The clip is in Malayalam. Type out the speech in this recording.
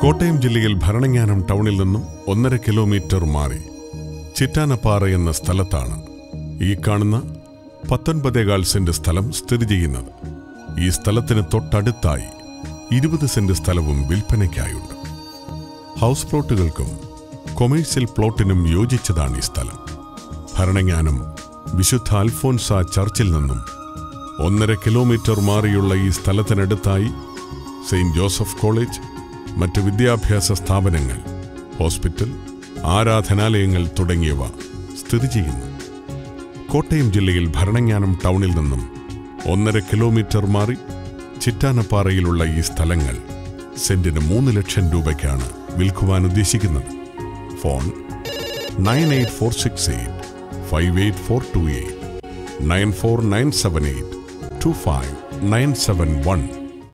കോട്ടയം ജില്ലയിൽ ഭരണങ്ങാനം ടൗണിൽ നിന്നും 1.5 കിലോമീറ്റർ മാറി ചിറ്റാനപ്പാറ എന്ന സ്ഥലത്താണ് ഈ കാണുന്ന 19.25 സെന്റ് സ്ഥലം സ്ഥിതി ചെയ്യുന്നത്. ഈ സ്ഥലത്തിന് തൊട്ടടുത്തായി 20 സെന്റ് സ്ഥലവും വിൽപ്പനയ്ക്കായുണ്ട്. ഹൗസ് പ്ലോട്ടുകൾക്കും കൊമേഴ്സ്യൽ പ്ലോട്ടിനും യോജിച്ചതാണ് ഈ സ്ഥലം. ഭരണങ്ങാനം വിശുദ്ധ അൽഫോൻസ ചർച്ചിൽ നിന്നും 1.5 കിലോമീറ്റർ മാറിയുള്ള ഈ സ്ഥലത്തിനടുത്തായി സെയിന്റ് ജോസഫ് കോളേജ്, മറ്റ് വിദ്യാഭ്യാസ സ്ഥാപനങ്ങൾ, ഹോസ്പിറ്റൽ, ആരാധനാലയങ്ങൾ തുടങ്ങിയവ സ്ഥിതി ചെയ്യുന്നു. കോട്ടയം ജില്ലയിൽ ഭരണങ്ങാനം ടൗണിൽ നിന്നും 1.5 കിലോമീറ്റർ മാറി ചിറ്റാനപ്പാറയിലുള്ള ഈ സ്ഥലങ്ങൾ സെന്റിന് 3 ലക്ഷം രൂപയ്ക്കാണ് വിൽക്കുവാൻ ഉദ്ദേശിക്കുന്നത്. ഫോൺ 98468 58428 94978 25971.